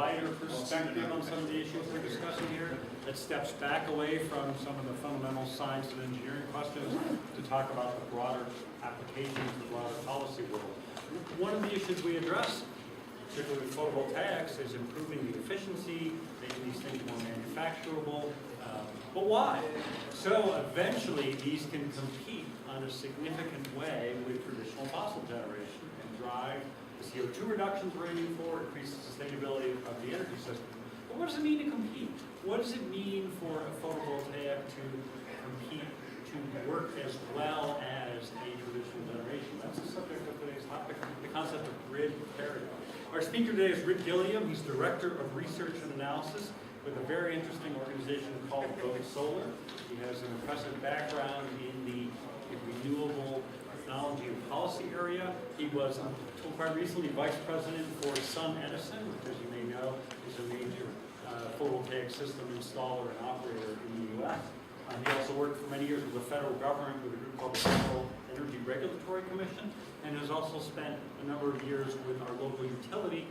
wider perspective on some of the issues we're discussing here, that steps back away from some of the fundamental science and engineering questions to talk about the broader applications of the broader policy world. One of the issues we address, particularly with photovoltaics, is improving the efficiency, making these things more manufacturable. But why? So eventually these can compete on a significant way with traditional fossil generation and drive the CO2 reductions we're aiming for, increase the sustainability of the energy system. But what does it mean to compete? What does it mean for a photovoltaic to compete, to work as well as a traditional generation? That's the subject of today's topic, the concept of grid parity. Our speaker today is Gilliam. He's Director of Research and Analysis with a very interesting organization called Solyndra. He has an impressive background in the renewable technology and policy area. He was, until quite recently, Vice President for Sun Edison, which, as you may know, is a major photovoltaic system installer and operator in the U.S. He also worked for many years with the federal government with a group called the Federal Energy Regulatory Commission, and has also spent a number of years with our local utility,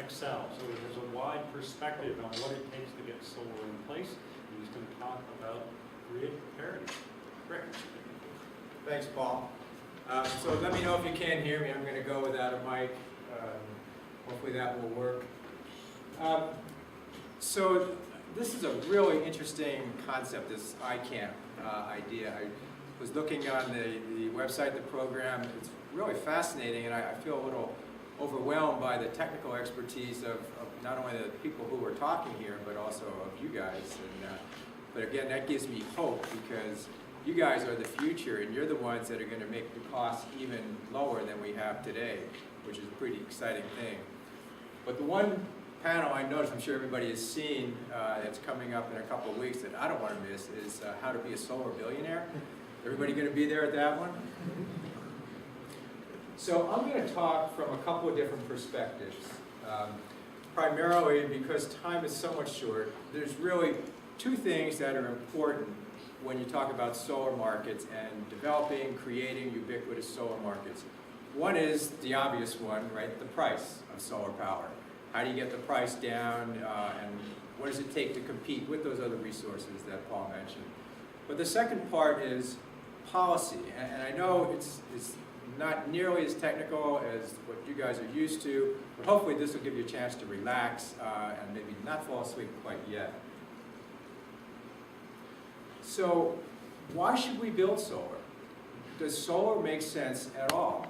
Excel. So he has a wide perspective on what it takes to get solar in place. And he's going to talk about grid parity. Rick. Thanks, Paul. So let me know if you can't hear me. I'm going to go without a mic. Hopefully that will work. So this is a really interesting concept, this ICANN idea. I was looking on the website, the program. It's really fascinating, and I feel a little overwhelmed by the technical expertise of not only the people who are talking here, but also of you guys. And, but again, that gives me hope, because you guys are the future, and you're the ones that are going to make the costs even lower than we have today, which is a pretty exciting thing. But the one panel I noticed, I'm sure everybody has seen, that's coming up in a couple of weeks that I don't want to miss, is how to be a solar billionaire. Everybody going to be there at that one? So I'm going to talk from a couple of different perspectives. Primarily because time is so much short, there's really two things that are important when you talk about solar markets and developing, creating ubiquitous solar markets. One is the obvious one, right? The price of solar power. How do you get the price down, and what does it take to compete with those other resources that Paul mentioned? But the second part is policy, and I know it's not nearly as technical as what you guys are used to, but hopefully this will give you a chance to relax and maybe not fall asleep quite yet. So why should we build solar? Does solar make sense at all?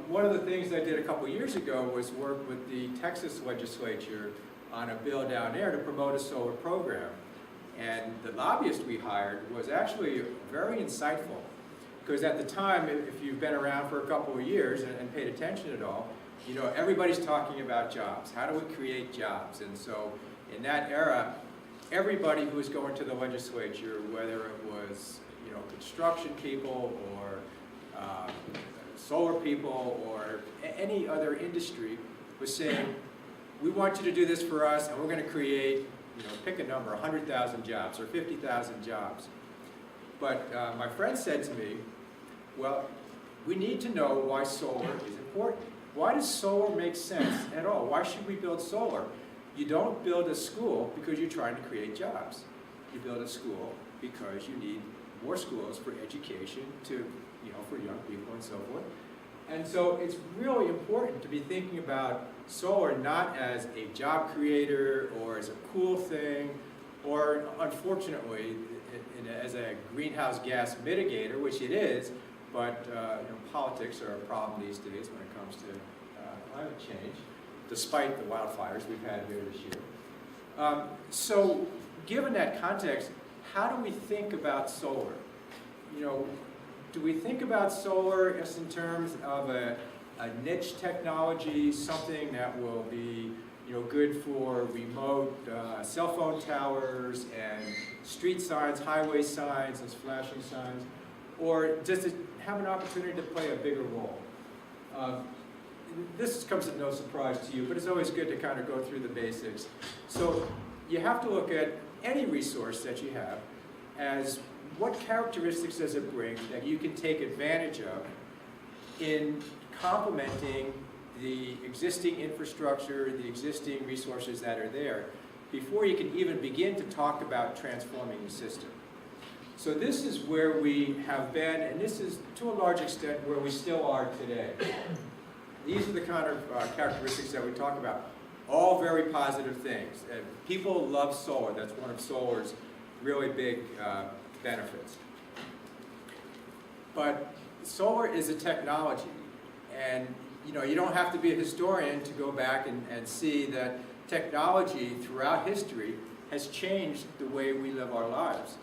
One of the things I did a couple years ago was work with the Texas legislature on a bill down there to promote a solar program. And the lobbyist we hired was actually very insightful. Because at the time, if you've been around for a couple of years and paid attention at all, you know, everybody's talking about jobs. How do we create jobs? And so in that era, everybody who was going to the legislature, whether it was, you know, construction people or solar people or any other industry, was saying, we want you to do this for us, and we're going to create, you know, pick a number, 100,000 jobs or 50,000 jobs. But my friend said to me, well, we need to know why solar is important. Why does solar make sense at all? Why should we build solar? You don't build a school because you're trying to create jobs. You build a school because you need more schools for education to, you know, for young people and so forth. And so it's really important to be thinking about solar not as a job creator or as a cool thing, or unfortunately as a greenhouse gas mitigator, which it is, but you know, politics are a problem these days when it comes to climate change, despite the wildfires we've had here this year. So given that context, how do we think about solar? You know, do we think about solar just in terms of a niche technology, something that will be, you know, good for remote cell phone towers and street signs, highway signs, and flashing signs, or does it have an opportunity to play a bigger role? This comes as no surprise to you, but it's always good to kind of go through the basics. So you have to look at any resource that you have as what characteristics does it bring that you can take advantage of in complementing the existing infrastructure, the existing resources that are there, before you can even begin to talk about transforming the system. So this is where we have been, and this is to a large extent where we still are today. These are the kind of characteristics that we talk about. All very positive things. And people love solar. That's one of solar's really big benefits. But solar is a technology, and you don't have to be a historian to go back and see that technology throughout history has changed the way we live our lives.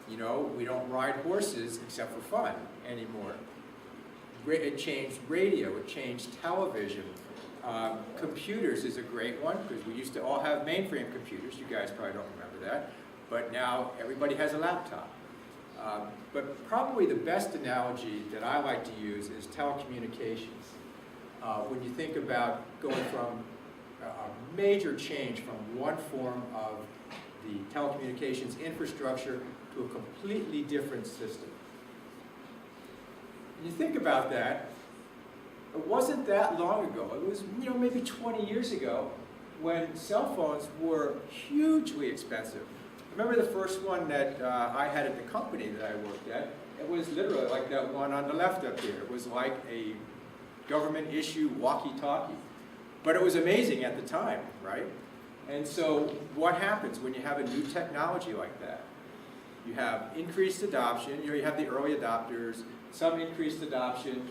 We don't ride horses except for fun anymore. It changed radio, it changed television. Computers is a great one, because we used to all have mainframe computers. You guys probably don't remember that. But now everybody has a laptop. But probably the best analogy that I like to use is telecommunications. When you think about going from a major change from one form of the telecommunications infrastructure to a completely different system. And you think about that, it wasn't that long ago. It was maybe 20 years ago when cell phones were hugely expensive. I remember the first one that I had at the company that I worked at. It was literally like that one on the left up here. It was like a government issue walkie-talkie. But it was amazing at the time, right? And so what happens when you have a new technology like that? You have increased adoption, you have the early adopters, some increased adoption,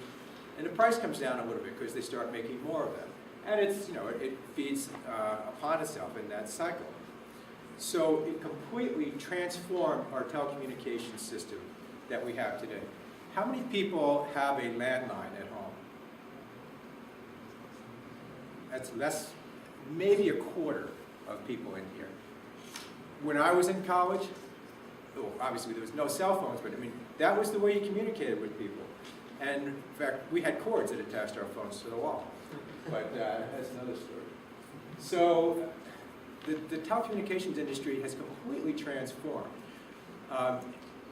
and the price comes down a little bit because they start making more of them. And it's, it feeds upon itself in that cycle. So it completely transformed our telecommunications system that we have today. How many people have a landline at home? That's less, maybe a quarter of people in here. When I was in college, obviously there was no cell phones, but that was the way you communicated with people. And in fact, we had cords that attached our phones to the wall. But that's another story. So the telecommunications industry has completely transformed.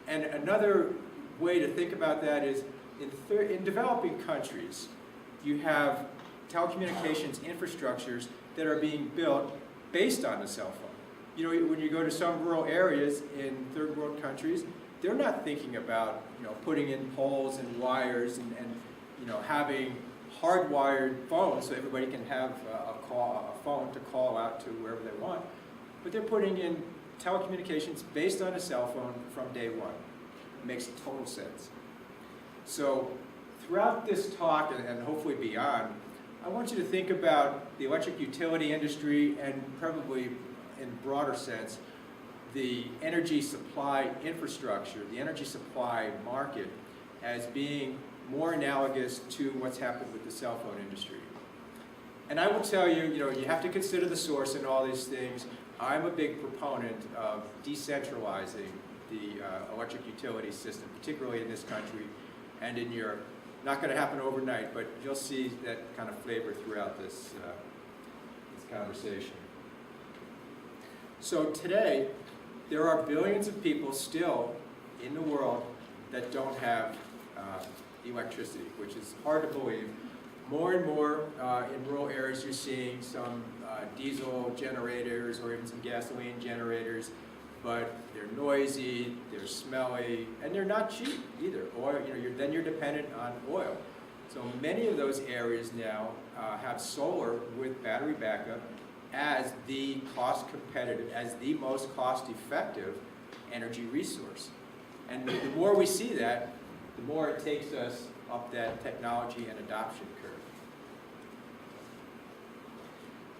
And another way to think about that is in developing countries, you have telecommunications infrastructures that are being built based on the cell phone. When you go to some rural areas in third world countries, they're not thinking about putting in poles and wires and having hardwired phones so everybody can have a phone to call out to wherever they want. But they're putting in telecommunications based on a cell phone from day one. It makes total sense. So throughout this talk and hopefully beyond, I want you to think about the electric utility industry and probably in broader sense, the energy supply infrastructure, the energy supply market as being more analogous to what's happened with the cell phone industry. And I will tell you, you have to consider the source in all these things. I'm a big proponent of decentralizing the electric utility system, particularly in this country and in Europe. Not going to happen overnight, but you'll see that kind of flavor throughout this conversation. So today, there are billions of people still in the world that don't have electricity, which is hard to believe. More and more in rural areas, you're seeing some diesel generators or even some gasoline generators, but they're noisy, they're smelly, and they're not cheap either. Oil, then you're dependent on oil. So many of those areas now have solar with battery backup as the cost competitive, as the most cost effective energy resource. And the more we see that, the more it takes us up that technology and adoption curve.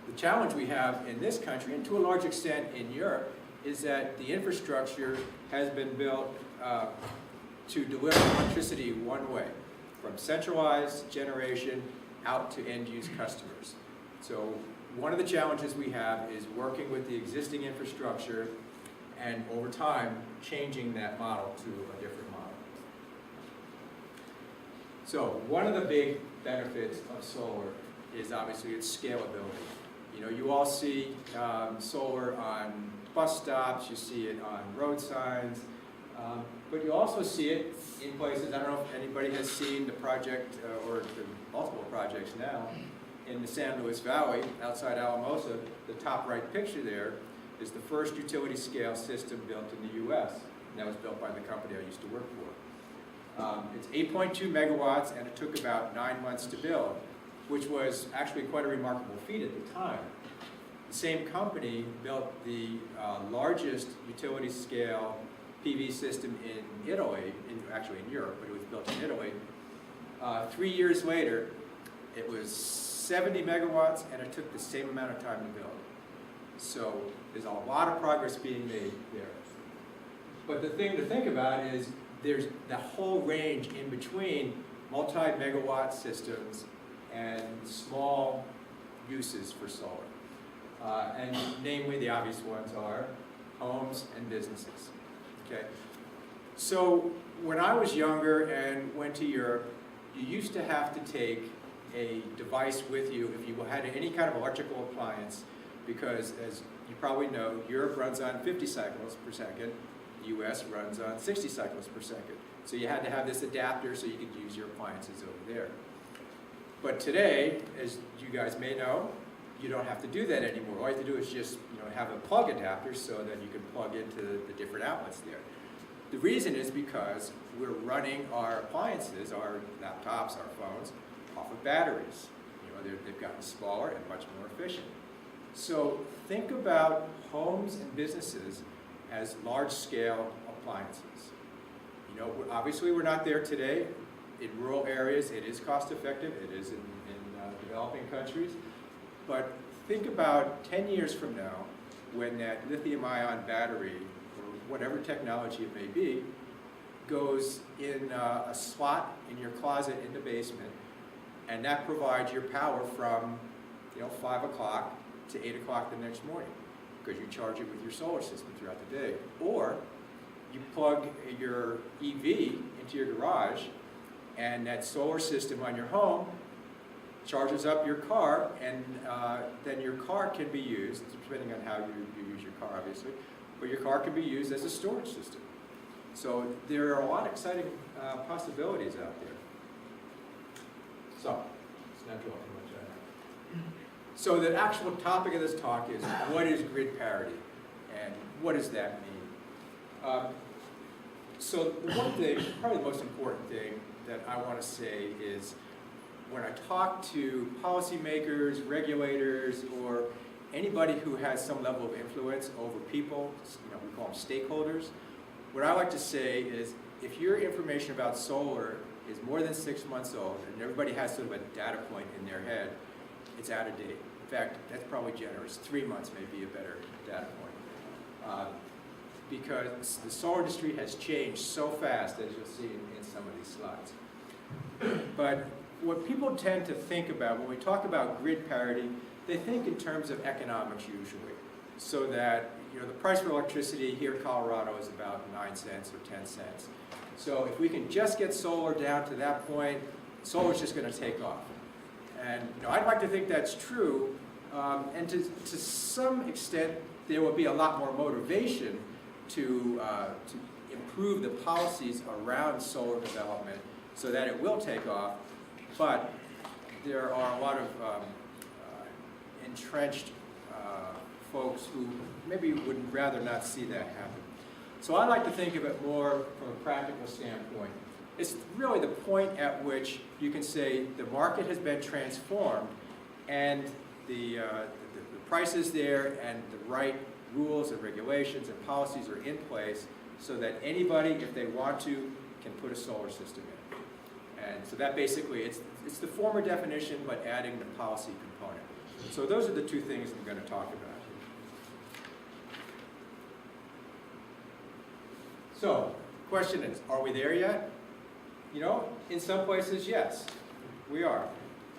The challenge we have in this country, and to a large extent in Europe, is that the infrastructure has been built to deliver electricity one way, from centralized generation out to end-use customers. So one of the challenges we have is working with the existing infrastructure and over time changing that model to a different model. So one of the big benefits of solar is obviously its scalability. You all see solar on bus stops, you see it on road signs, but you also see it in places, I don't know if anybody has seen the project or the multiple projects now in the San Luis Valley, outside Alamosa. The top right picture there is the first utility scale system built in the U.S. And that was built by the company I used to work for. It's 8.2 megawatts, and it took about 9 months to build, which was actually quite a remarkable feat at the time. The same company built the largest utility scale PV system in Italy, actually in Europe, but it was built in Italy. 3 years later, it was 70 megawatts, and it took the same amount of time to build. So there's a lot of progress being made there. But the thing to think about is there's the whole range in between multi-megawatt systems and small uses for solar. And namely, the obvious ones are homes and businesses. Okay. So when I was younger and went to Europe, you used to have to take a device with you if you had any kind of electrical appliance, because as you probably know, Europe runs on 50 cycles per second, the US runs on 60 cycles per second. So you had to have this adapter so you could use your appliances over there. But today, as you guys may know, you don't have to do that anymore. All you have to do is just have a plug adapter so that you can plug into the different outlets there. The reason is because we're running our appliances, our laptops, our phones, off of batteries. They've gotten smaller and much more efficient. So think about homes and businesses as large-scale appliances. Obviously we're not there today. In rural areas, it is cost-effective. It is in developing countries. But think about 10 years from now, when that lithium-ion battery, or whatever technology it may be, goes in a slot in your closet in the basement, and that provides your power from 5 o'clock to 8 o'clock the next morning, because you charge it with your solar system throughout the day. Or you plug your EV into your garage, and that solar system on your home charges up your car, and then your car can be used, depending on how you use your car, obviously, but your car can be used as a storage system. So there are a lot of exciting possibilities out there. So, it's not drawing too much on that. So the actual topic of this talk is, what is grid parity, and what does that mean? So the one thing, probably the most important thing that I want to say is, when I talk to policymakers, regulators, or anybody who has some level of influence over people, we call them stakeholders, what I like to say is, if your information about solar is more than 6 months old, and everybody has sort of a data point in their head, it's out of date. In fact, that's probably generous. 3 months may be a better data point. Because the solar industry has changed so fast, as you'll see in some of these slides. But what people tend to think about when we talk about grid parity, they think in terms of economics usually. So that the price for electricity here in Colorado is about 9 cents or 10 cents. So if we can just get solar down to that point, solar's just going to take off. And I'd like to think that's true. And to some extent, there will be a lot more motivation to improve the policies around solar development so that it will take off. But there are a lot of entrenched folks who maybe would rather not see that happen. So I like to think of it more from a practical standpoint. It's really the point at which you can say the market has been transformed, and the price is there, and the right rules and regulations and policies are in place so that anybody, if they want to, can put a solar system in. And so that basically, it's the former definition, but adding the policy component. So those are the two things I'm going to talk about. So, question is, are we there yet? In some places, yes, we are.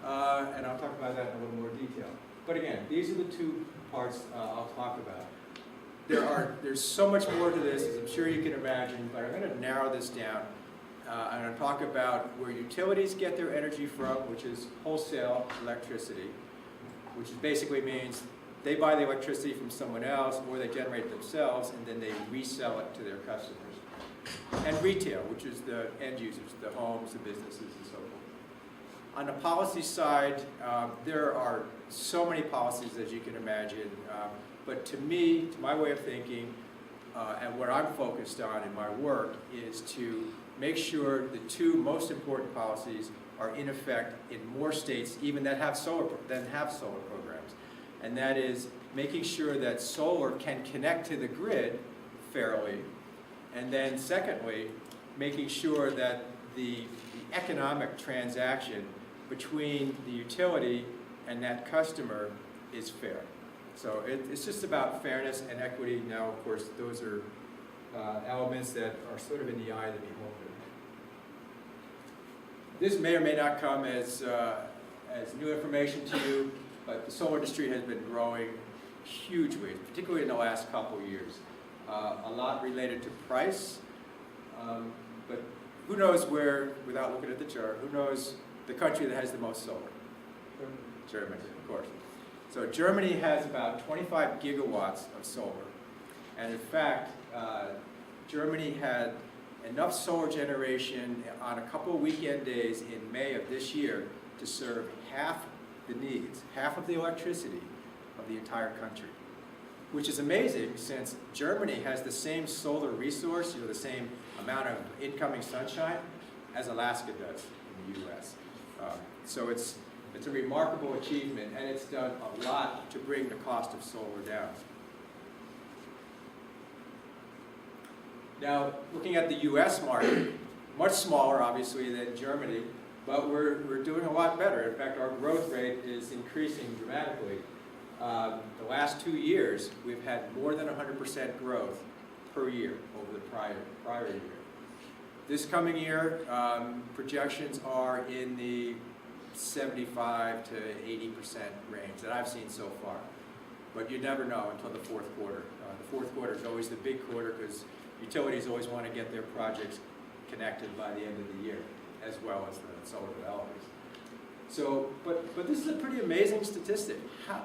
And I'll talk about that in a little more detail. But again, these are the two parts I'll talk about. There's so much more to this, as I'm sure you can imagine, but I'm going to narrow this down. I'm going to talk about where utilities get their energy from, which is wholesale electricity, which basically means they buy the electricity from someone else, or they generate it themselves, and then they resell it to their customers. And retail, which is the end users, the homes, the businesses, and so forth. On the policy side, there are so many policies as you can imagine, but to me, to my way of thinking, and what I'm focused on in my work is to make sure the two most important policies are in effect in more states even that have solar programs. And that is making sure that solar can connect to the grid fairly, and then secondly, making sure that the economic transaction between the utility and that customer is fair. So it's just about fairness and equity. Now, of course, those are elements that are sort of in the eye of the beholder. This may or may not come as new information to you, but the solar industry has been growing hugely, particularly in the last couple of years. A lot related to price, but who knows where, without looking at the chart, who knows the country that has the most solar? Germany, of course. So Germany has about 25 gigawatts of solar. And in fact, Germany had enough solar generation on a couple of weekend days in May of this year to serve half the needs, half of the electricity of the entire country. Which is amazing since Germany has the same solar resource, the same amount of incoming sunshine as Alaska does in the US. So it's a remarkable achievement, and it's done a lot to bring the cost of solar down. Now, looking at the US market, much smaller obviously than Germany, but we're doing a lot better. In fact, our growth rate is increasing dramatically. The last 2 years, we've had more than 100% growth per year over the prior year. This coming year, projections are in the 75 to 80% range that I've seen so far. But you never know until the fourth quarter. The fourth quarter is always the big quarter because utilities always want to get their projects connected by the end of the year, as well as the solar developers. So, but this is a pretty amazing statistic. How?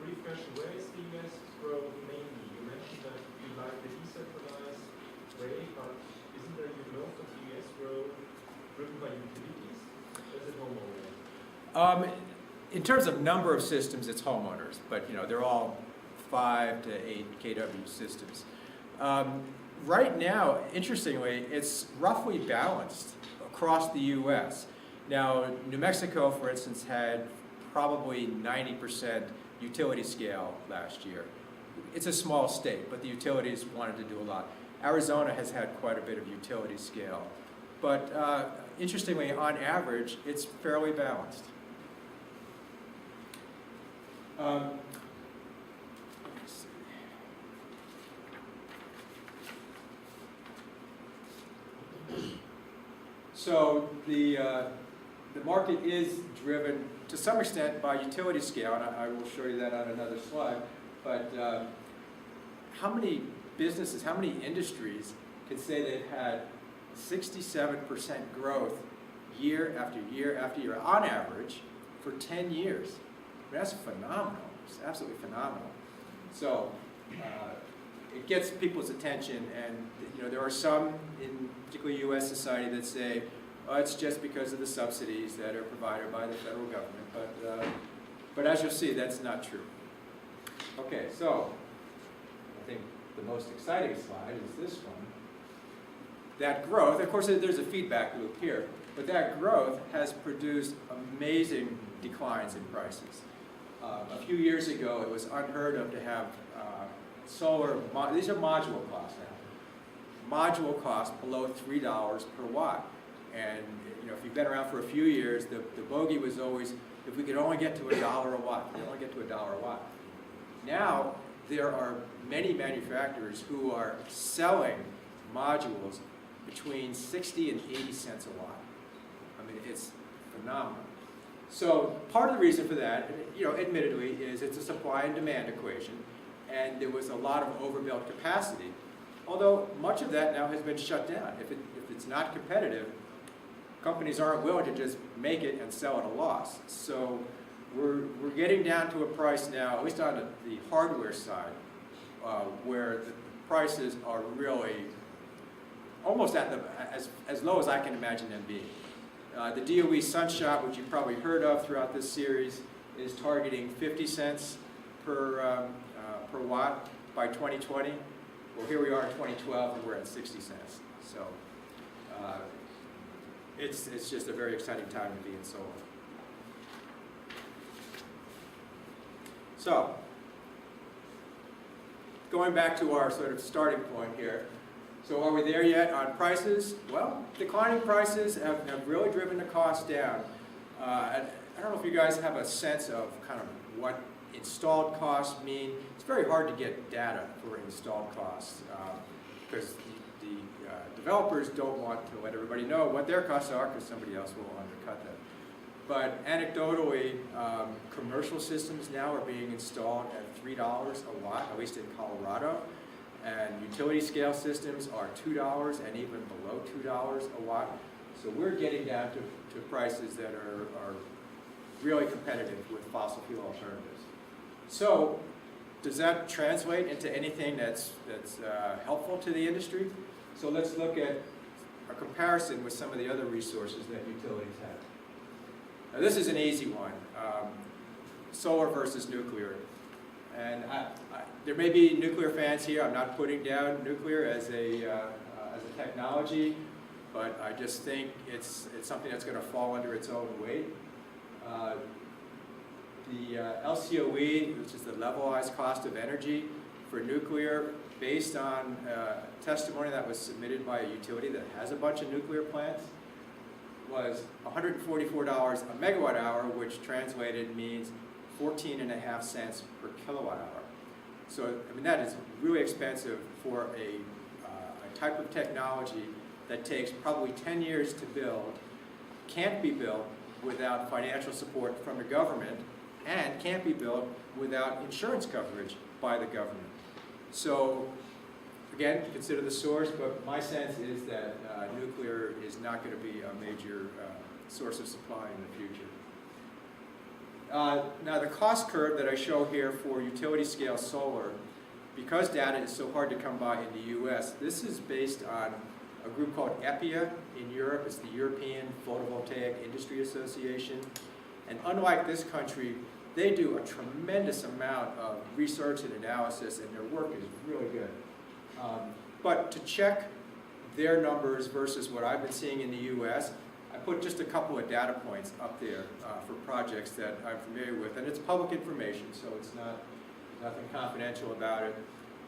Brief question, where is the US growth mainly? You mentioned that you like the decentralized way, but isn't there most of the US growth driven by utilities? Or is it homeowners? In terms of number of systems, it's homeowners, but they're all 5 to 8 kW systems. Right now, interestingly, it's roughly balanced across the US. Now, New Mexico, for instance, had probably 90% utility scale last year. It's a small state, but the utilities wanted to do a lot. Arizona has had quite a bit of utility scale. But interestingly, on average, it's fairly balanced. So the market is driven to some extent by utility scale, and I will show you that on another slide. But how many businesses, how many industries could say they've had 67% growth year after year after year, on average, for 10 years? I mean, that's phenomenal. It's absolutely phenomenal. So it gets people's attention, and there are some in particularly U.S. society that say, oh, it's just because of the subsidies that are provided by the federal government. But as you'll see, that's not true. Okay, so I think the most exciting slide is this one. That growth, of course, there's a feedback loop here, but that growth has produced amazing declines in prices. A few years ago, it was unheard of to have solar, these are module costs now, module costs below $3 per watt. And if you've been around for a few years, the bogey was always, if we could only get to $1 a watt, we only get to $1 a watt. Now, there are many manufacturers who are selling modules between 60 and 80 cents a watt. I mean, it's phenomenal. So part of the reason for that, admittedly, is it's a supply and demand equation, and there was a lot of overbuilt capacity. Although much of that now has been shut down. If it's not competitive, companies aren't willing to just make it and sell at a loss. So we're getting down to a price now, at least on the hardware side, where the prices are really almost at as low as I can imagine them being. The DOE Sunshot, which you've probably heard of throughout this series, is targeting 50 cents per watt by 2020. Well, here we are in 2012, and we're at 60 cents. So it's just a very exciting time to be in solar. So, going back to our sort of starting point here. So are we there yet on prices? Well, declining prices have really driven the cost down. I don't know if you guys have a sense of kind of what installed costs mean. It's very hard to get data for installed costs because the developers don't want to let everybody know what their costs are because somebody else will undercut them. But anecdotally, commercial systems now are being installed at $3 a watt, at least in Colorado. And utility scale systems are $2 and even below $2 a watt. So we're getting down to prices that are really competitive with fossil fuel alternatives. So does that translate into anything that's helpful to the industry? So let's look at a comparison with some of the other resources that utilities have. Now this is an easy one, solar versus nuclear. And there may be nuclear fans here. I'm not putting down nuclear as a technology, but I just think it's something that's going to fall under its own weight. The LCOE, which is the levelized cost of energy for nuclear, based on testimony that was submitted by a utility that has a bunch of nuclear plants, was $144 a megawatt hour, which translated means 14.5 cents per kilowatt hour. So, I mean, that is really expensive for a type of technology that takes probably 10 years to build, can't be built without financial support from the government, and can't be built without insurance coverage by the government. So, again, consider the source, but my sense is that nuclear is not going to be a major source of supply in the future. Now the cost curve that I show here for utility scale solar, because data is so hard to come by in the US, this is based on a group called EPIA in Europe. It's the European Photovoltaic Industry Association. And unlike this country, they do a tremendous amount of research and analysis, and their work is really good. But to check their numbers versus what I've been seeing in the US, I put just a couple of data points up there for projects that I'm familiar with, and it's public information, so it's nothing confidential about it.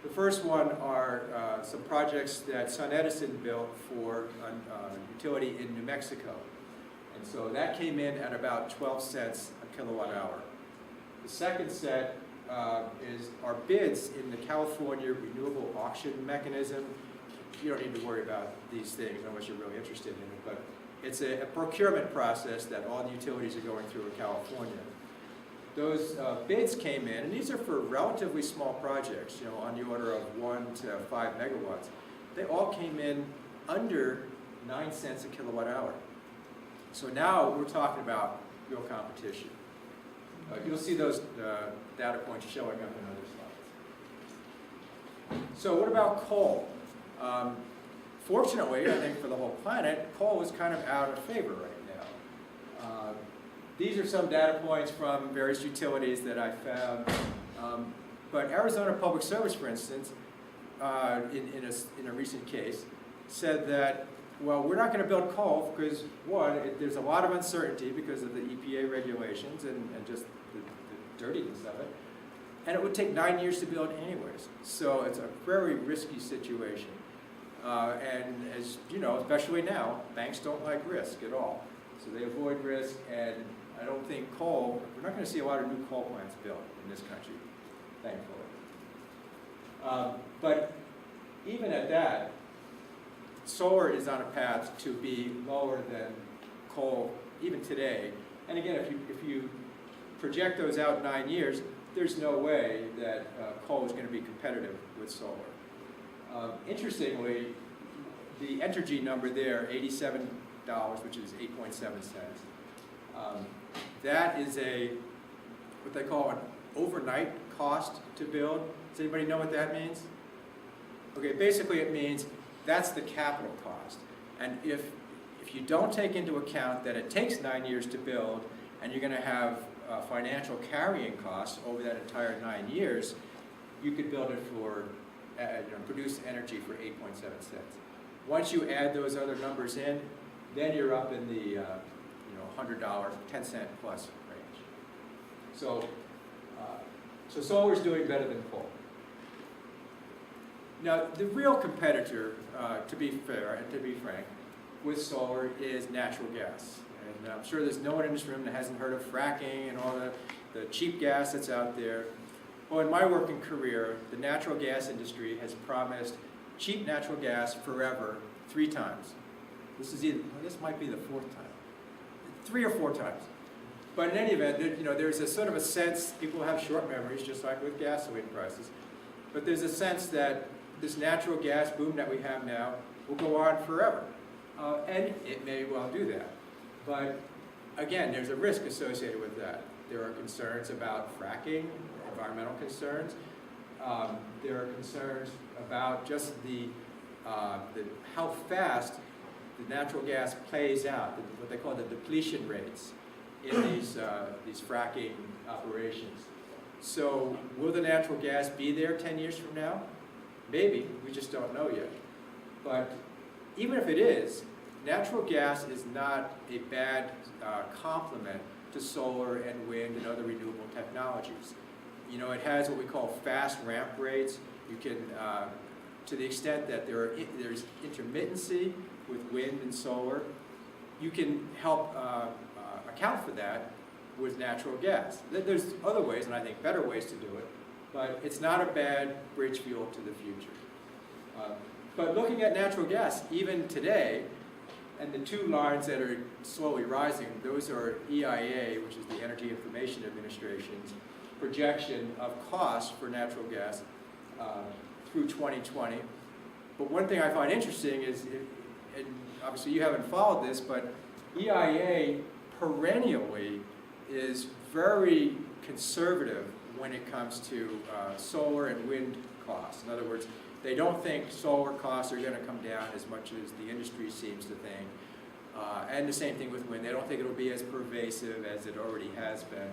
The first one are some projects that SunEdison built for a utility in New Mexico, and so that came in at about 12 cents a kilowatt hour. The second set is our bids in the California Renewable Auction Mechanism. You don't need to worry about these things unless you're really interested in it, but it's a procurement process that all the utilities are going through in California. Those bids came in, and these are for relatively small projects, on the order of 1 to 5 megawatts. They all came in under 9 cents a kilowatt hour. So now we're talking about real competition. You'll see those data points showing up in other slides. So what about coal? Fortunately, I think for the whole planet, coal is kind of out of favor right now. These are some data points from various utilities that I found. But Arizona Public Service, for instance, in a recent case, said that, well, we're not going to build coal because, one, there's a lot of uncertainty because of the EPA regulations and just the dirtiness of it. And it would take 9 years to build anyways. So it's a very risky situation. And as you know, especially now, banks don't like risk at all. So they avoid risk, and I don't think we're not going to see a lot of new coal plants built in this country, thankfully. But even at that, solar is on a path to be lower than coal even today. And again, if you project those out 9 years, there's no way that coal is going to be competitive with solar. Interestingly, the Entergy number there, $87, which is 8.7 cents, that is what they call an overnight cost to build. Does anybody know what that means? Okay, basically it means that's the capital cost. And if if you don't take into account that it takes 9 years to build, and you're going to have financial carrying costs over that entire 9 years, you could build it for, produce energy for 8.7 cents. Once you add those other numbers in, then you're up in the $100, 10 cent plus range. So, so solar is doing better than coal. Now, the real competitor, to be fair and to be frank, with solar is natural gas. And I'm sure there's no one in this room that hasn't heard of fracking and all the cheap gas that's out there. Well, in my working career, the natural gas industry has promised cheap natural gas forever 3 times. This is either, well, this might be the 4th time. 3 or 4 times. But in any event, there's a sort of a sense, people have short memories, just like with gasoline prices, but there's a sense that this natural gas boom that we have now will go on forever. And it may well do that. But again, there's a risk associated with that. There are concerns about fracking, environmental concerns. There are concerns about just how fast the natural gas plays out, what they call the depletion rates in these fracking operations. So will the natural gas be there 10 years from now? Maybe, we just don't know yet. But even if it is, natural gas is not a bad complement to solar and wind and other renewable technologies. It has what we call fast ramp rates. You can, to the extent that there's intermittency with wind and solar, you can help account for that with natural gas. There's other ways, and I think better ways to do it, but it's not a bad bridge fuel to the future. But looking at natural gas, even today, and the 2 lines that are slowly rising, those are EIA, which is the Energy Information Administration's projection of cost for natural gas through 2020. But one thing I find interesting is, and obviously you haven't followed this, but EIA perennially is very conservative when it comes to solar and wind costs. In other words, they don't think solar costs are going to come down as much as the industry seems to think. And the same thing with wind. They don't think it'll be as pervasive as it already has been.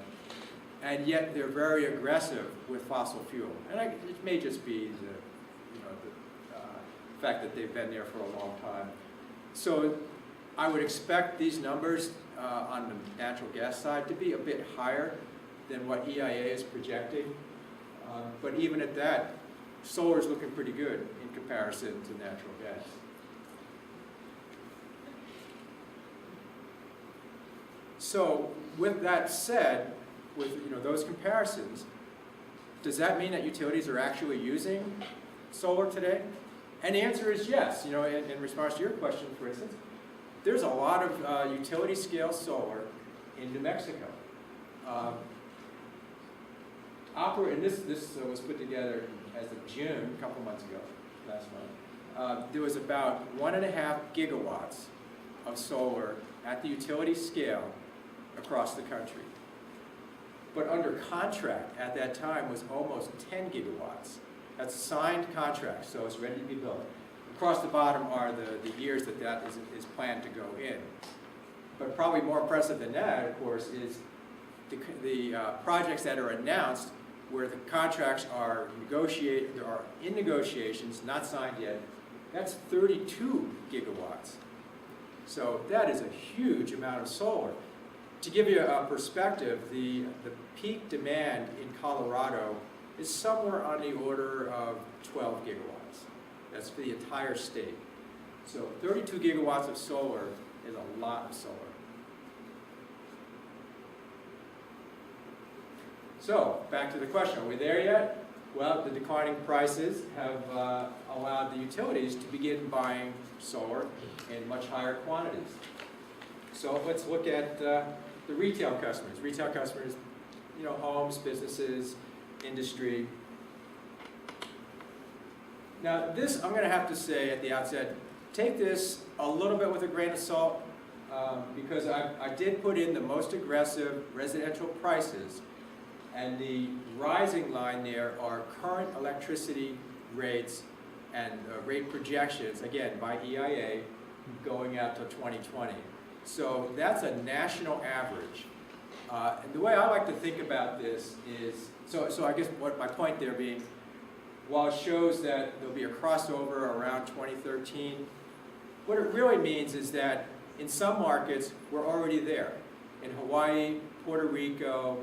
And yet they're very aggressive with fossil fuel. And it may just be the fact that they've been there for a long time. So I would expect these numbers on the natural gas side to be a bit higher than what EIA is projecting. But even at that, solar is looking pretty good in comparison to natural gas. So with that said, with those comparisons, does that mean that utilities are actually using solar today? And the answer is yes. In response to your question, for instance, there's a lot of utility scale solar in New Mexico. And this was put together as of June, a couple months ago, last month. There was about 1.5 gigawatts of solar at the utility scale across the country. But under contract at that time was almost 10 gigawatts. That's signed contracts, so it's ready to be built. Across the bottom are the years that is planned to go in. But probably more impressive than that, of course, is the projects that are announced where the contracts are in negotiations, not signed yet. That's 32 gigawatts. So that is a huge amount of solar. To give you a perspective, the peak demand in Colorado is somewhere on the order of 12 gigawatts. That's for the entire state. So 32 gigawatts of solar is a lot of solar. So, back to the question, are we there yet? Well, the declining prices have allowed the utilities to begin buying solar in much higher quantities. So let's look at the retail customers. Retail customers, homes, businesses, industry. Now this, I'm going to have to say at the outset, take this a little bit with a grain of salt because I did put in the most aggressive residential prices, and the rising line there are current electricity rates and rate projections, again by EIA, going out to 2020. So that's a national average. And the way I like to think about this is, so I guess what my point there being, while it shows that there'll be a crossover around 2013, what it really means is that in some markets, we're already there. In Hawaii, Puerto Rico,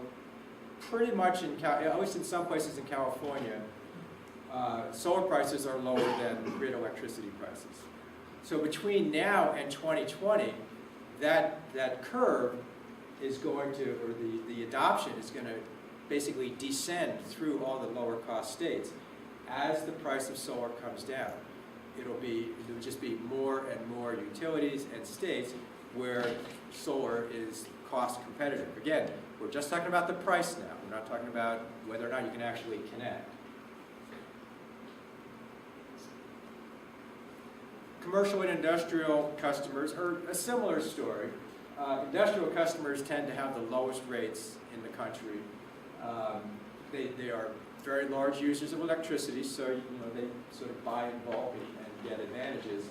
pretty much at least in some places in California, solar prices are lower than grid electricity prices. So between now and 2020, that curve is going to, or the adoption is going to basically descend through all the lower cost states. As the price of solar comes down, it'll just be more and more utilities and states where solar is cost competitive. Again, we're just talking about the price now. We're not talking about whether or not you can actually connect. Commercial and industrial customers are a similar story. Industrial customers tend to have the lowest rates in the country. They are very large users of electricity, so they sort of buy in bulk and get advantages.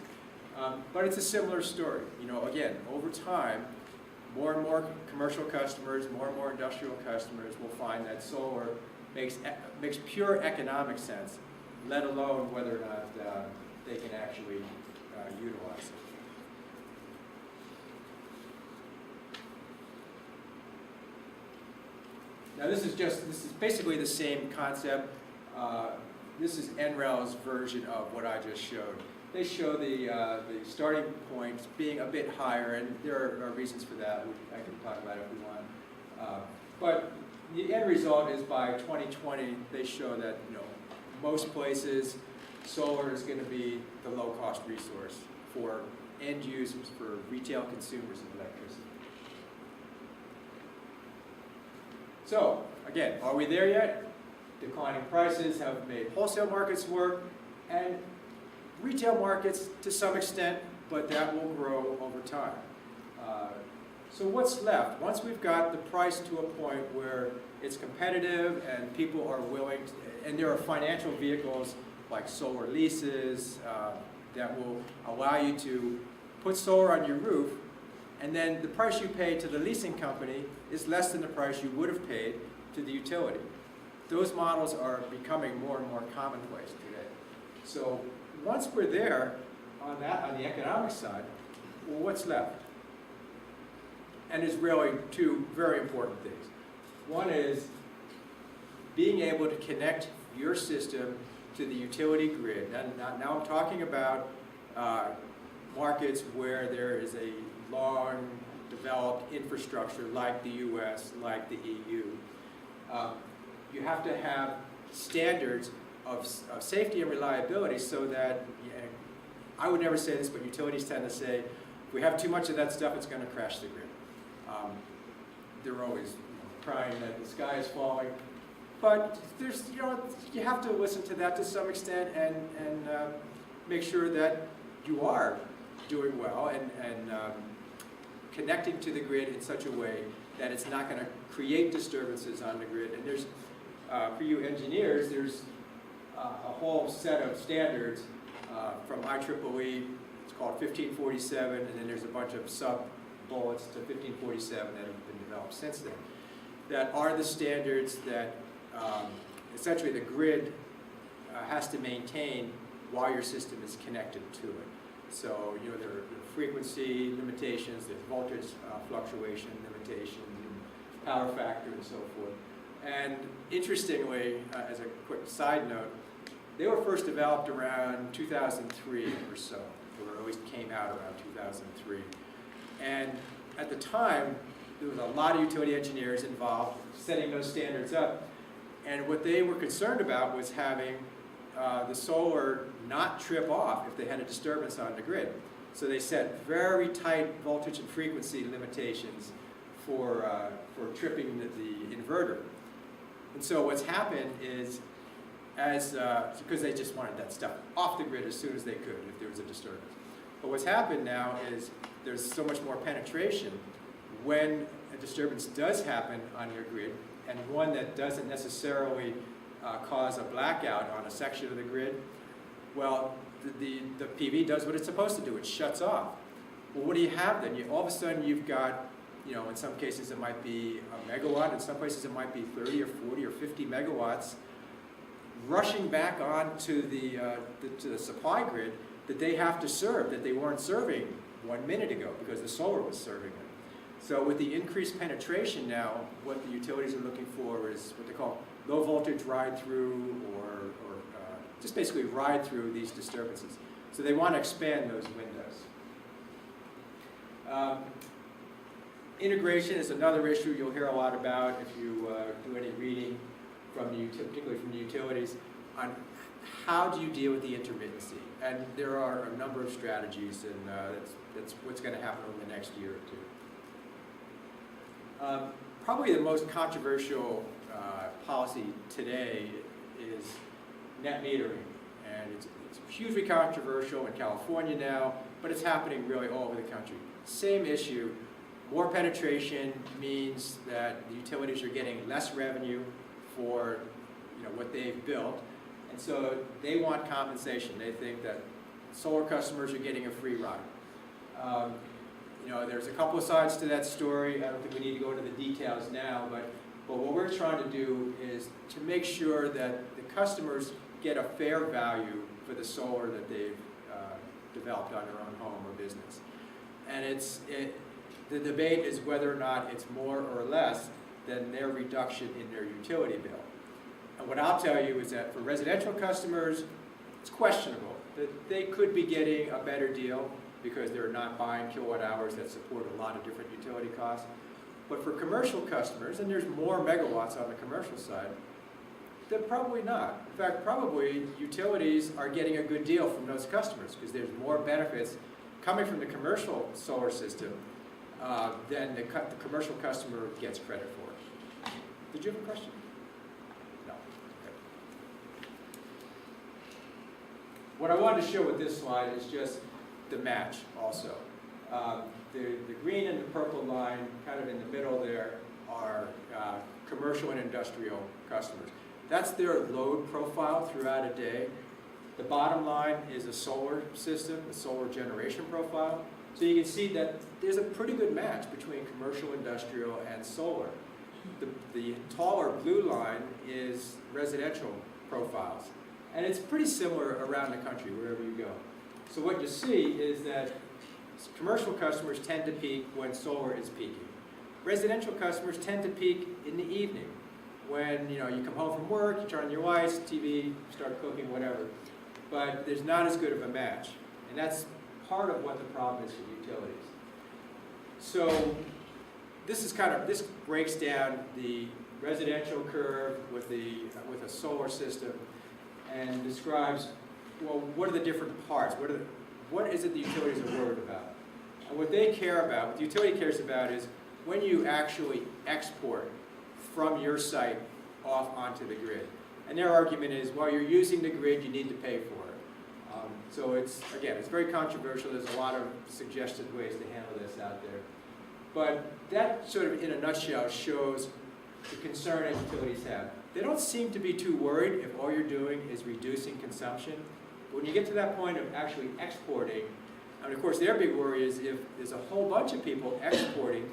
But it's a similar story. Again, over time, more and more commercial customers, more and more industrial customers will find that solar makes pure economic sense, let alone whether or not they can actually utilize it. Now this is basically the same concept. This is NREL's version of what I just showed. They show the starting points being a bit higher, and there are reasons for that. I can talk about it if we want. But the end result is by 2020, they show that most places, solar is going to be the low-cost resource for end users, for retail consumers of electricity. So, again, are we there yet? Declining prices have made wholesale markets work, and retail markets to some extent, but that will grow over time. So what's left? Once we've got the price to a point where it's competitive and people are willing to, and there are financial vehicles like solar leases that will allow you to put solar on your roof, and then the price you pay to the leasing company is less than the price you would have paid to the utility. Those models are becoming more and more commonplace today. So once we're there on the economic side, well, what's left? And there's really two very important things. One is being able to connect your system to the utility grid. Now I'm talking about markets where there is a long developed infrastructure like the US, like the EU. You have to have standards of safety and reliability so that, I would never say this, but utilities tend to say, if we have too much of that stuff, it's going to crash the grid. They're always crying that the sky is falling. But there's, you have to listen to that to some extent and make sure that you are doing well and connecting to the grid in such a way that it's not going to create disturbances on the grid. And there's, for you engineers, there's a whole set of standards from IEEE, it's called 1547, and then there's a bunch of sub-bullets to 1547 that have been developed since then, that are the standards that essentially the grid has to maintain while your system is connected to it. So, there are frequency limitations, there's voltage fluctuation limitations, and power factor, and so forth. And interestingly, as a quick side note, they were first developed around 2003 or so, or at least came out around 2003. And at the time, there was a lot of utility engineers involved setting those standards up. And what they were concerned about was having the solar not trip off if they had a disturbance on the grid. So they set very tight voltage and frequency limitations for tripping the inverter. And so what's happened is, because they just wanted that stuff off the grid as soon as they could if there was a disturbance. But what's happened now is there's so much more penetration when a disturbance does happen on your grid, and one that doesn't necessarily cause a blackout on a section of the grid. Well, the PV does what it's supposed to do. It shuts off. Well, what do you have then? All of a sudden you've got, you know, in some cases it might be a megawatt, in some places it might be 30 or 40 or 50 megawatts rushing back on to the supply grid that they have to serve, that they weren't serving 1 minute ago because the solar was serving them. So with the increased penetration now, what the utilities are looking for is what they call low voltage ride-through or just basically ride through these disturbances. So they want to expand those windows. Integration is another issue you'll hear a lot about if you do any reading, particularly from the utilities, on how do you deal with the intermittency. And there are a number of strategies, and that's what's going to happen over the next year or two. Probably the most controversial policy today is net metering. And it's hugely controversial in California now, but it's happening really all over the country. Same issue. More penetration means that the utilities are getting less revenue for, you know, what they've built, and so they want compensation. They think that solar customers are getting a free ride. You know, there's a couple of sides to that story. I don't think we need to go into the details now, but what we're trying to do is to make sure that the customers get a fair value for the solar that they've developed on their own home or business. And the debate is whether or not it's more or less than their reduction in their utility bill. And what I'll tell you is that for residential customers, it's questionable. That they could be getting a better deal because they're not buying kilowatt hours that support a lot of different utility costs. But for commercial customers, and there's more megawatts on the commercial side, they're probably not. In fact, probably utilities are getting a good deal from those customers because there's more benefits coming from the commercial solar system than the commercial customer gets credit for. Did you have a question? No. Okay. What I wanted to show with this slide is just the match also. The green and the purple line, kind of in the middle there, are commercial and industrial customers. That's their load profile throughout a day. The bottom line is a solar system, the solar generation profile. So you can see that there's a pretty good match between commercial, industrial, and solar. The taller blue line is residential profiles. And it's pretty similar around the country, wherever you go. So what you see is that commercial customers tend to peak when solar is peaking. Residential customers tend to peak in the evening when you come home from work, you turn on your lights, TV, start cooking, whatever. But there's not as good of a match. And that's part of what the problem is for utilities. So this breaks down the residential curve with a solar system and describes, well, what are the different parts? What is it the utilities are worried about? And what they care about, what the utility cares about is when you actually export from your site off onto the grid. And their argument is, while you're using the grid, you need to pay for it. So it's very controversial. There's a lot of suggested ways to handle this out there. But that sort of, in a nutshell, shows the concern that utilities have. They don't seem to be too worried if all you're doing is reducing consumption. But when you get to that point of actually exporting, and of course their big worry is if there's a whole bunch of people exporting,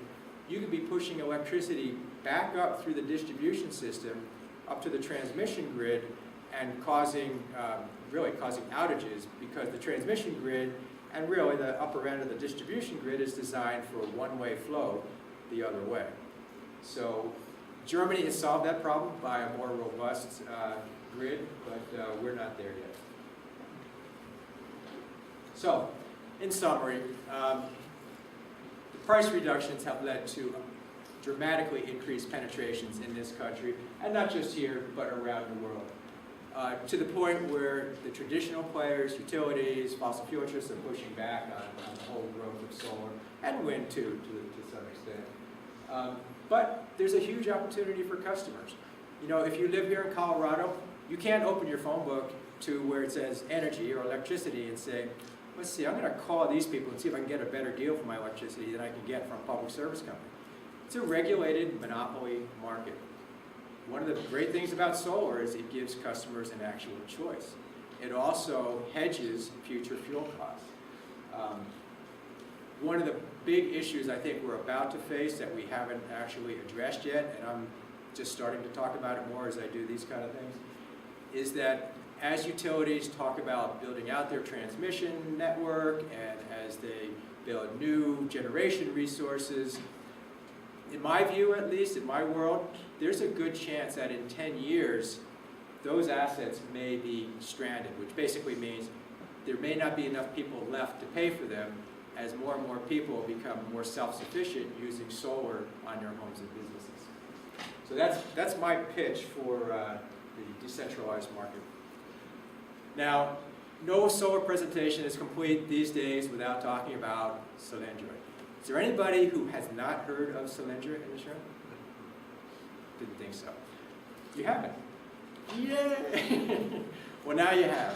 you could be pushing electricity back up through the distribution system, up to the transmission grid, and really causing outages because the transmission grid and really the upper end of the distribution grid is designed for a one-way flow the other way. So Germany has solved that problem by a more robust grid, but we're not there yet. So, in summary, the price reductions have led to dramatically increased penetrations in this country, and not just here, but around the world. To the point where the traditional players, utilities, fossil fuel interests are pushing back on the whole growth of solar, and wind too, to some extent. But there's a huge opportunity for customers. If you live here in Colorado, you can't open your phone book to where it says energy or electricity and say, let's see, I'm going to call these people and see if I can get a better deal for my electricity than I can get from a public service company. It's a regulated monopoly market. One of the great things about solar is it gives customers an actual choice. It also hedges future fuel costs. one of the big issues I think we're about to face that we haven't actually addressed yet, and I'm just starting to talk about it more as I do these kind of things, is that as utilities talk about building out their transmission network and as they build new generation resources, in my view at least, in my world, there's a good chance that in 10 years, those assets may be stranded, which basically means there may not be enough people left to pay for them as more and more people become more self-sufficient using solar on their homes and businesses. So that's my pitch for the decentralized market. Now, no solar presentation is complete these days without talking about Solyndra. Is there anybody who has not heard of Solyndra in this room? Didn't think so. You haven't? Yay! Well, now you have.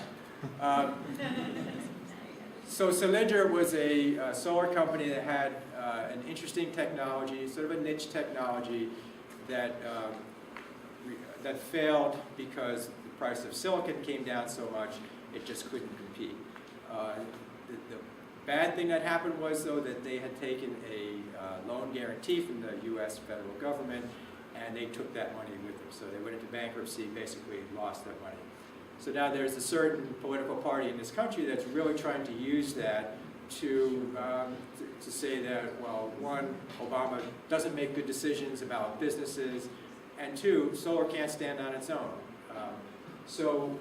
So Solyndra was a solar company that had an interesting technology, sort of a niche technology that that failed because the price of silicon came down so much it just couldn't compete. The bad thing that happened was, though, that they had taken a loan guarantee from the U.S. federal government, and they took that money with them. So they went into bankruptcy, basically lost that money. So now there's a certain political party in this country that's really trying to use that to say that, well, one, Obama doesn't make good decisions about businesses, and two, solar can't stand on its own. So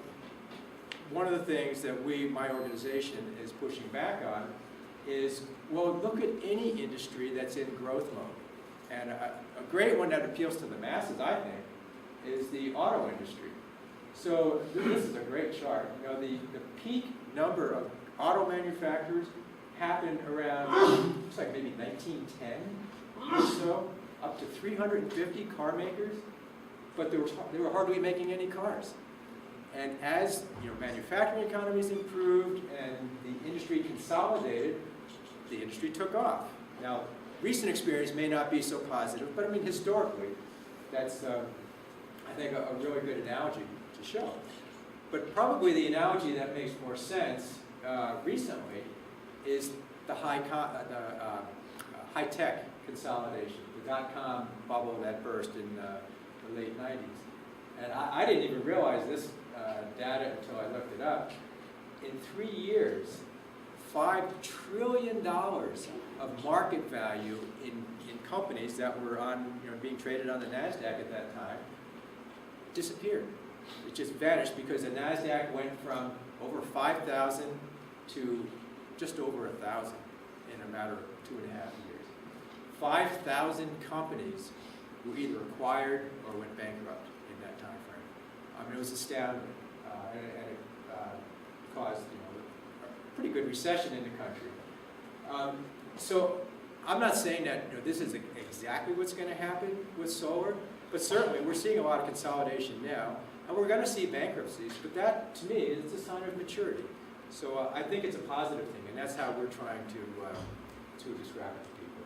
one of the things that my organization is pushing back on is, well, look at any industry that's in growth mode. And a great one that appeals to the masses, I think, is the auto industry. So this is a great chart. You know, the peak number of auto manufacturers happened around, looks like maybe 1910 or so, up to 350 car makers, but they were hardly making any cars. And as manufacturing economies improved and the industry consolidated, the industry took off. Now, recent experience may not be so positive, but I mean historically, that's I think a really good analogy to show. But probably the analogy that makes more sense recently is the high-tech consolidation, the dot-com bubble that burst in the late 90s. And I didn't even realize this data until I looked it up. In 3 years, $5 trillion of market value in companies that were being traded on the NASDAQ at that time disappeared. It just vanished because the NASDAQ went from over 5,000 to just over 1,000 in a matter of 2.5 years. 5,000 companies were either acquired or went bankrupt in that time frame. I mean, it was astounding, and it caused a pretty good recession in the country. So I'm not saying that this is exactly what's going to happen with solar, but certainly we're seeing a lot of consolidation now, and we're going to see bankruptcies. But that, to me, is a sign of maturity. So I think it's a positive thing, and that's how we're trying to describe it to people.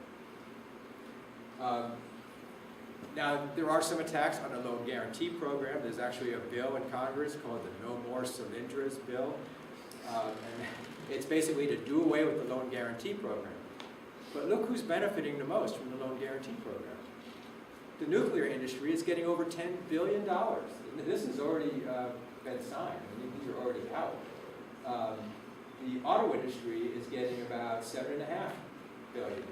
Now, there are some attacks on the loan guarantee program. There's actually a bill in Congress called the No More Solyndras bill. And it's basically to do away with the loan guarantee program. But look who's benefiting the most from the loan guarantee program. The nuclear industry is getting over $10 billion. This has already been signed. I mean, these are already out. The auto industry is getting about $7.5 billion.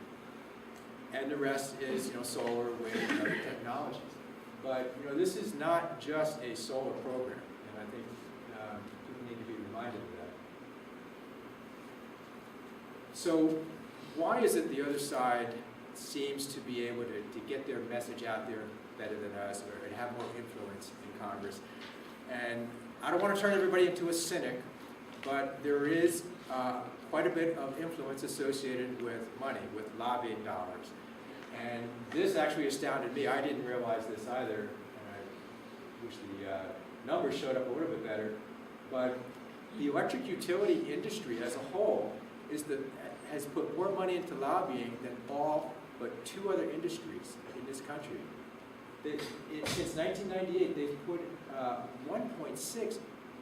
And the rest is, solar, wind, and other technologies. But, this is not just a solar program, and I think people need to be reminded of that. So, why is it the other side seems to be able to get their message out there better than us, or to have more influence in Congress? And I don't want to turn everybody into a cynic, but there is quite a bit of influence associated with money, with lobbying dollars. And this actually astounded me. I didn't realize this either, and I wish the numbers showed up a little bit better. But the electric utility industry as a whole has put more money into lobbying than all but 2 other industries in this country. Since 1998, they've put $1.6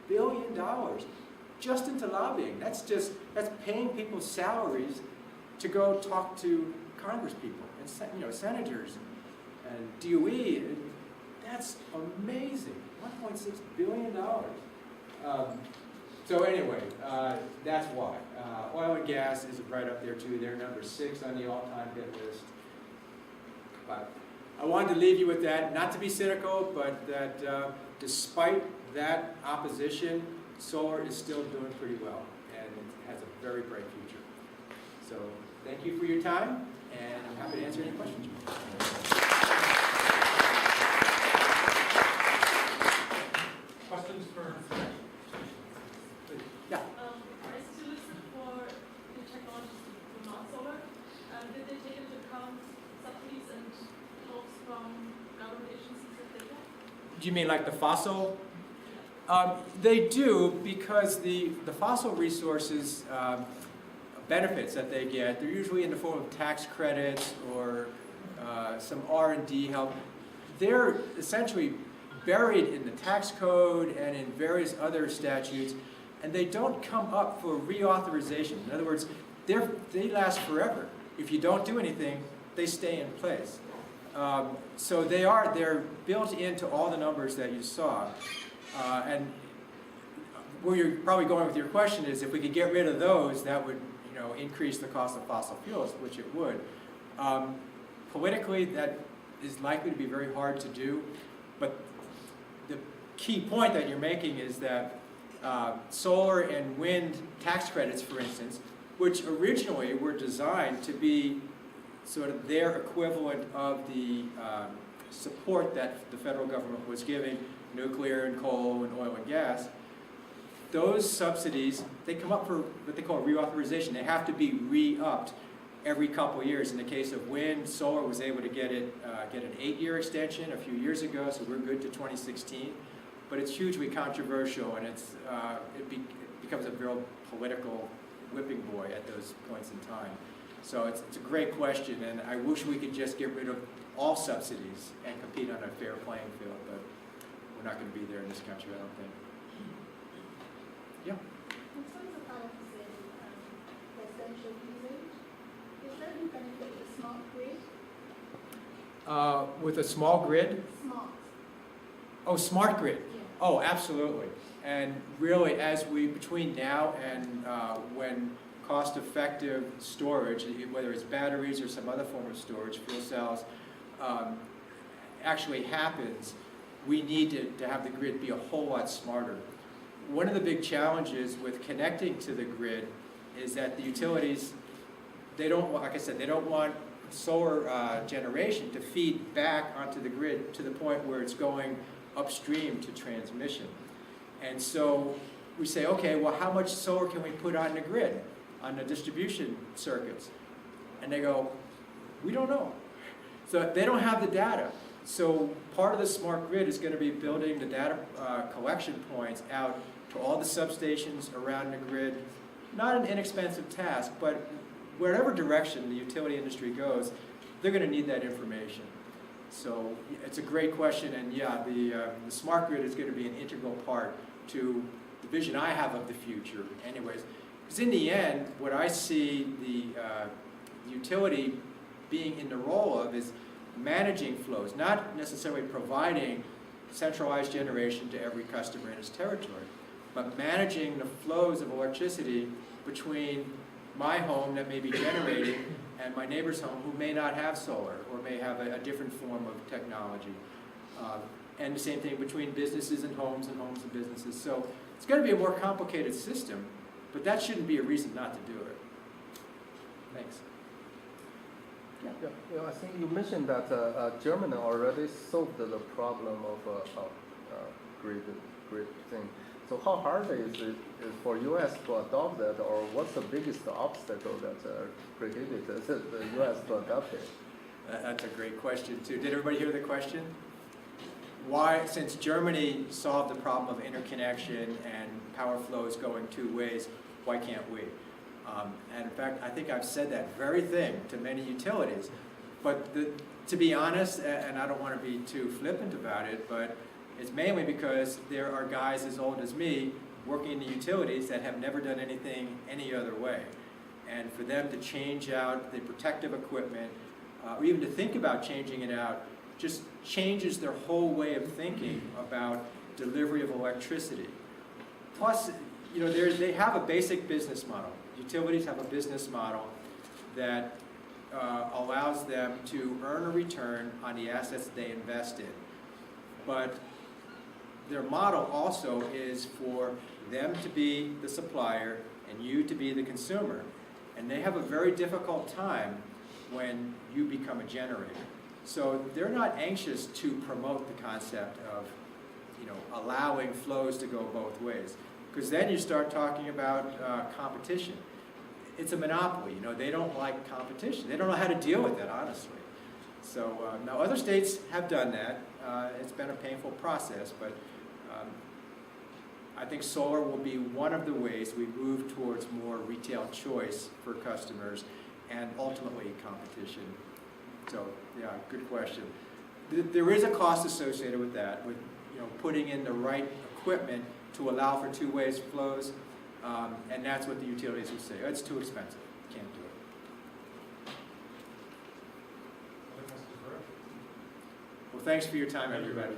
billion just into lobbying. That's paying people's salaries to go talk to Congress people and senators and DOE. That's amazing. $1.6 billion. So anyway, that's why. Oil and gas is right up there too. They're number 6 on the all-time hit list. But I wanted to leave you with that, not to be cynical, but that despite that opposition, solar is still doing pretty well, and it has a very bright future. So thank you for your time, and I'm happy to answer any questions. Questions for? Yeah. I still listen for new technologies for non-solar. Did they take into account subsidies and helps from government agencies that they have? Do you mean like the fossil? They do, because the fossil resources benefits that they get, they're usually in the form of tax credits or some R&D help. They're essentially buried in the tax code and in various other statutes, and they don't come up for reauthorization. In other words, they last forever. If you don't do anything, they stay in place. So they're built into all the numbers that you saw. And where you're probably going with your question is, if we could get rid of those, that would increase the cost of fossil fuels, which it would. Politically, that is likely to be very hard to do, but the key point that you're making is that solar and wind tax credits, for instance, which originally were designed to be sort of their equivalent of the support that the federal government was giving nuclear and coal and oil and gas, those subsidies, they come up for what they call reauthorization. They have to be re-upped every couple of years. In the case of wind, solar was able to get an 8-year extension a few years ago, so we're good to 2016. But it's hugely controversial, and it becomes a real political whipping boy at those points in time. So it's a great question, and I wish we could just get rid of all subsidies and compete on a fair playing field, but we're not going to be there in this country, I don't think. Yeah? In terms of how to say residential usage, is there any benefit with a smart grid? With a small grid? Smart. Oh, smart grid. Yeah. Oh, absolutely. And really, between now and when cost-effective storage, whether it's batteries or some other form of storage, fuel cells, actually happens, we need to have the grid be a whole lot smarter. One of the big challenges with connecting to the grid is that the utilities, they don't want solar generation to feed back onto the grid to the point where it's going upstream to transmission. And so we say, okay, well, how much solar can we put on the grid, on the distribution circuits? And they go, we don't know. So they don't have the data. So part of the smart grid is going to be building the data collection points out to all the substations around the grid. Not an inexpensive task, but wherever direction the utility industry goes, they're going to need that information. So it's a great question, and yeah, the smart grid is going to be an integral part to the vision I have of the future anyways. Because in the end, what I see the utility being in the role of is managing flows, not necessarily providing centralized generation to every customer in its territory, but managing the flows of electricity between my home that may be generating and my neighbor's home who may not have solar or may have a different form of technology. And the same thing between businesses and homes and businesses. So it's going to be a more complicated system, but that shouldn't be a reason not to do it. Thanks. Yeah, I think you mentioned that Germany already solved the problem of grid thing. So how hard is it for U.S. to adopt that, or what's the biggest obstacle that prohibits the U.S. to adopt it? That's a great question too. Did everybody hear the question? Why, since Germany solved the problem of interconnection and power flows going two ways, why can't we? And in fact, I think I've said that very thing to many utilities. But to be honest, and I don't want to be too flippant about it, but it's mainly because there are guys as old as me working in the utilities that have never done anything any other way. and for them to change out the protective equipment, or even to think about changing it out, just changes their whole way of thinking about delivery of electricity. Plus, they have a basic business model. Utilities have a business model that allows them to earn a return on the assets they invest in. But their model also is for them to be the supplier and you to be the consumer. And they have a very difficult time when you become a generator. So they're not anxious to promote the concept of allowing flows to go both ways. Because then you start talking about competition. It's a monopoly. They don't like competition. They don't know how to deal with it, honestly. So now other states have done that. It's been a painful process, but I think solar will be one of the ways we move towards more retail choice for customers and ultimately competition. So yeah, good question. There is a cost associated with that, with putting in the right equipment to allow for two-way flows, and that's what the utilities would say. It's too expensive. Can't do it. Other questions for Rick? Well, thanks for your time, everybody.